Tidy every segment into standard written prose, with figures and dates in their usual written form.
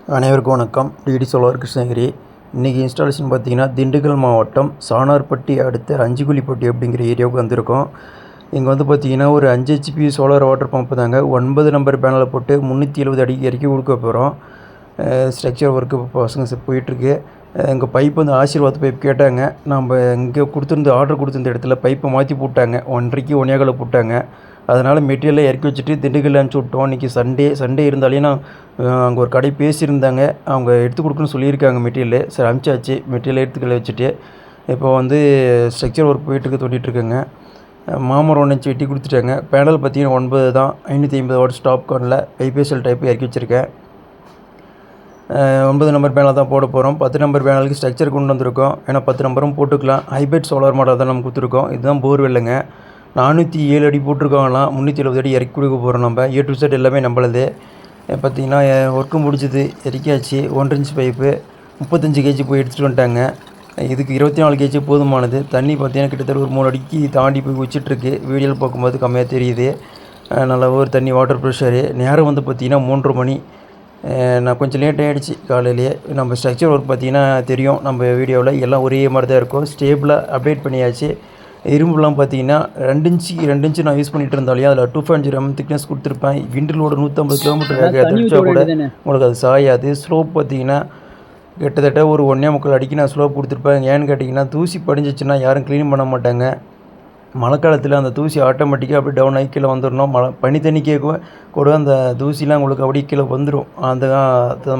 அனைவருக்கும் வணக்கம். TT solar Krishnagiri. இன்றைக்கி இன்ஸ்டாலேஷன் பார்த்திங்கன்னா திண்டுக்கல் மாவட்டம் சாணார்பட்டி அடுத்த அஞ்சுகுழிப்பட்டி அப்படிங்கிற ஏரியாவுக்கு வந்திருக்கோம். இங்கே வந்து பார்த்திங்கன்னா ஒரு 5 ஹெச்பி சோலார் வாட்டர் பம்ப் தாங்க. 9 நம்பர் பேனலை போட்டு 370 அடிக்கு இறக்கி கொடுக்க போகிறோம். ஸ்ட்ரக்சர் ஒர்க்கு பசங்க போயிட்டுருக்கு. எங்கள் பைப் வந்து ஆசீர்வாத் பைப் கேட்டாங்க. நம்ம இங்கே கொடுத்துருந்த ஆர்டர் கொடுத்துருந்த இடத்துல பைப்பை மாற்றி போட்டாங்க. 1.5க்கு 1.25 போட்டாங்க. அதனால் மெட்டீரியலை இறக்கி வச்சுட்டு திண்டுக்கல் அனுப்பிச்சி விட்டோம். இன்றைக்கி சண்டே இருந்தாலே நான் அங்கே ஒரு கடை பேசியிருந்தாங்க. அவங்க எடுத்து கொடுக்குன்னு சொல்லியிருக்காங்க மெட்டீரியலு. சரி அனுப்பிச்சாச்சு. மெட்டீரியல் எடுத்துக்கல வச்சுட்டு இப்போ வந்து ஸ்ட்ரக்சர் ஒர்க் போயிட்டுருக்கு, தோண்டிகிட்ருக்கேங்க. மாமரம் 1 இன்ச் வெட்டி கொடுத்துட்டாங்க. பேனல் பார்த்திங்கன்னா 9 தான். 550 வாட் ஸ்டாப் கார்னில் பைபேஷியல் டைப்பு இறக்கி வச்சுருக்கேன். 9 நம்பர் பேனல் தான் போட போகிறோம். 10 நம்பர் பேனலுக்கு ஸ்ட்ரக்சர் கொண்டு வந்திருக்கோம். ஏன்னா 10 நம்பரும் போட்டுக்கலாம். ஹைபிரிட் சோலார் மாடல் தான் நம்ம கொடுத்துருக்கோம். இதுதான் போர்வெல்லுங்க. 407 அடி போட்டிருக்காங்களாம். 370 அடி இறக்கி கொடுக்க போகிறோம். நம்ம A to Z எல்லாமே நம்மளது. பார்த்திங்கன்னா ஒர்க்கு முடிஞ்சுது, இறக்கியாச்சு. 1 இன்ச் பைப்பு 35 கேஜி போய் எடுத்துகிட்டு வந்துட்டாங்க. இதுக்கு 24 கேஜி போதுமானது. தண்ணி பார்த்திங்கன்னா கிட்டத்தட்ட ஒரு 3 அடிக்கு தாண்டி போய் வச்சிட்ருக்கு. வீடியோவில் பார்க்கும்போது கம்மியாக தெரியுது. நல்லா ஒரு தண்ணி வாட்டர் ப்ரெஷரு. நேரம் வந்து பார்த்திங்கன்னா 3:30 மணி. நான் கொஞ்சம் லேட் ஆகிடுச்சு காலையிலேயே. நம்ம ஸ்ட்ரக்சர் ஒர்க் பார்த்திங்கன்னா தெரியும் நம்ம வீடியோவில் எல்லாம் ஒரே மாதிரி தான் இருக்கும். ஸ்டேபிளாக அப்டேட் பண்ணியாச்சு. இரும்புலாம் பார்த்தீங்கன்னா 2 இன்ச்சு நான் யூஸ் பண்ணிகிட்டு இருந்தாலே அதில் 2.0 mm திக்னஸ் கொடுத்துருப்பேன். விண்ட் லோடு 150 கிலோமீட்டர் வேக அடித்தா கூட உங்களுக்கு அது சாயாது. ஸ்லோப் பார்த்தீங்கன்னா கிட்டத்தட்ட ஒரு 1.25 அடிக்கு நான் ஸ்லோப் கொடுத்துருப்பேன். ஏன்னு கேட்டிங்கன்னா தூசி படிஞ்சிச்சுன்னா யாரும் க்ளீன் பண்ண மாட்டாங்க. மழை காலத்தில் அந்த தூசி ஆட்டோமேட்டிக்காக அப்படியே டவுன் ஆகி கீழே வந்துடணும். பனி தண்ணி கூட அந்த தூசிலாம் உங்களுக்கு அப்படியே கீழே வந்துடும். அந்த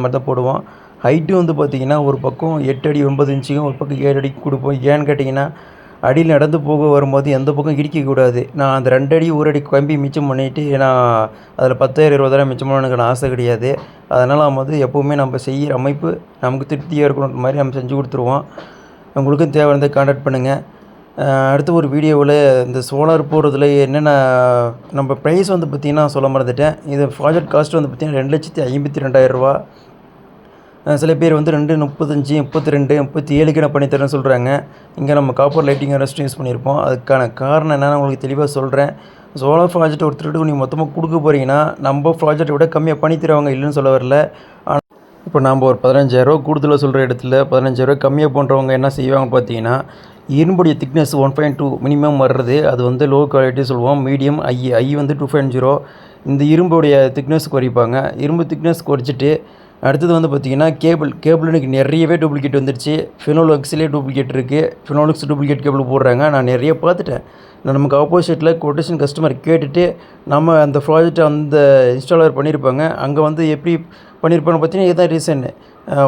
மாதிரி தான் போடுவோம். ஹைட்டு வந்து பார்த்திங்கன்னா ஒரு பக்கம் 8 அடி 9 இன்ச்சுக்கும் ஒரு பக்கம் 7 அடிக்கு கொடுப்போம். ஏன்னு கேட்டிங்கன்னா அடியில் நடந்து போக வரும்போது எந்த பக்கம் இடிக்கக்கூடாது. நான் அந்த 2 அடி 1 அடி கம்பி மிச்சம் பண்ணிவிட்டு ஏன்னா அதில் 10,000 20,000 மிச்சம் பண்ண எனக்கு ஆசை கிடையாது. அதனால் நம்ம வந்து எப்போவுமே நம்ம செய்கிற அமைப்பு நமக்கு திருப்தியாக இருக்கணுன்ற மாதிரி நம்ம செஞ்சு கொடுத்துருவோம். உங்களுக்கும் தேவையானதை கான்டாக்ட் பண்ணுங்கள். அடுத்த ஒரு வீடியோவில் இந்த சோலார் போடுறதுல என்னென்ன நம்ம ப்ரைஸ் வந்து பார்த்திங்கன்னா சொல்ல மறந்துட்டேன். இது ப்ராஜெக்ட் காஸ்ட் வந்து பார்த்திங்கன்னா 2,52,000 ரூபா. சில பேர் வந்து 2,35 32 37க்கு நான் பண்ணித்தரேன்னு சொல்கிறாங்க. இங்கே நம்ம காப்பர் லைட்டிங் ரெஸ்ட் யூஸ் பண்ணியிருப்போம். அதுக்கான காரணம் என்னென்னு உங்களுக்கு தெளிவாக சொல்கிறேன். சோலார் ப்ராஜெக்ட் ஒருத்தருக்கு நீங்கள் மொத்தமாக கொடுக்க போகிறீங்கன்னா நம்ம ப்ராஜெக்டை விட கம்மியாக பண்ணி தருவாங்க, இல்லைன்னு சொல்ல வரல. ஆனால் இப்போ நம்ம ஒரு 15,000 கூடுதலாக சொல்கிற இடத்துல 15,000 கம்மியாக பண்ணுறவங்க என்ன செய்வாங்க பார்த்தீங்கன்னா, இரும்புடைய திக்னஸ் 1.2 மினிமம் வர்றது. அது வந்து லோ குவாலிட்டி சொல்லுவோம். மீடியம் ஐ வந்து 2.0. இந்த இரும்புடைய திக்னஸ் குறைப்பாங்க. இரும்பு திக்னஸ் குறைச்சிட்டு அடுத்தது வந்து பார்த்திங்கன்னா கேபிள் எனக்கு நிறையவே டூப்ளிகேட் வந்துடுச்சு. ஃபினோலக்ஸ்லேயே டூப்ளிகேட் இருக்குது. ஃபினோலக்ஸ் டூப்ளிகேட் கேபிள் போடுறாங்க. நான் நிறைய பார்த்துட்டேன். நமக்கு ஆப்போசிட்டில் கொட்டேஷன் கஸ்டமர் கேட்டுட்டு நம்ம அந்த ப்ராஜெக்ட் அந்த இன்ஸ்டாலர் பண்ணியிருப்பாங்க. அங்கே வந்து எப்படி பண்ணியிருப்பான்னு பார்த்தீங்கன்னா இதுதான் ரீசன்னு.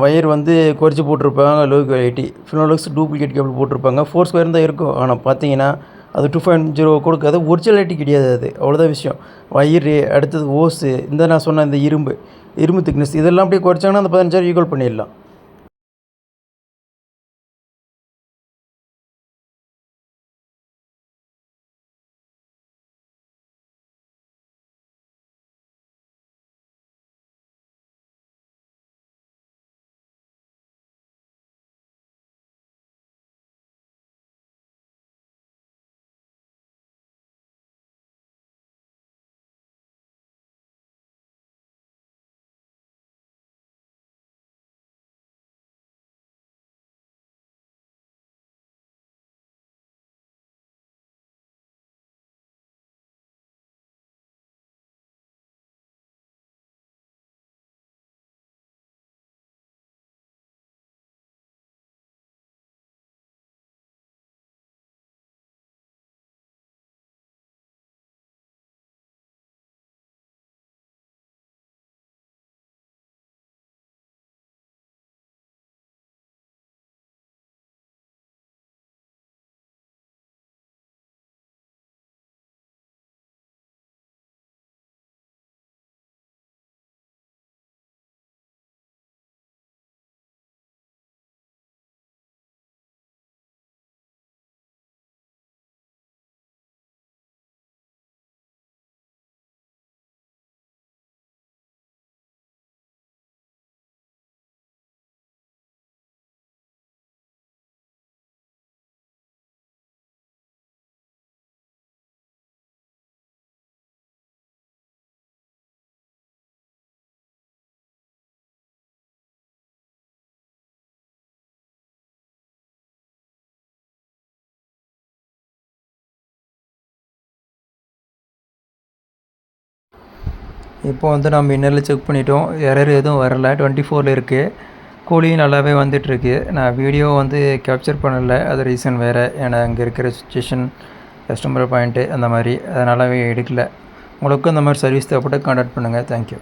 வயர் வந்து குறைச்சி போட்டிருப்பாங்க, low quality. Finolex duplicate cable போட்டிருப்பாங்க. 4 ஸ்கொயர் தான் இருக்கும். ஆனால் பார்த்தீங்கன்னா அது 2.0 கொடுக்காது. ஒரிஜினாலிட்டி கிடையாது. அது அவ்வளோதான் விஷயம். வயிறு அடுத்தது ஓஸு நான் சொன்ன இந்த இரும்பு திக்னஸ் இதெல்லாம் அப்படியே குறைச்சாங்கன்னா அந்த 15,000 ஈக்குவல் பண்ணிடலாம். இப்போ வந்து நம்ம இன்னரில் செக் பண்ணிட்டோம், எரர் எதுவும் வரல. 24ல் இருக்குது. கூலியும் நல்லாவே வந்துட்டுருக்கு. நான் வீடியோ வந்து கேப்சர் பண்ணலை, அது ரீசன் வேறு. ஏன்னா அங்கே இருக்கிற சுச்சுவேஷன், கஸ்டமர் பாயிண்ட்டு அந்த மாதிரி, அதனாலவே எடுக்கல. உங்களுக்கும் இந்த மாதிரி சர்வீஸ் தேவைப்பட்டு கான்டாக்ட் பண்ணுங்கள். தேங்க்யூ.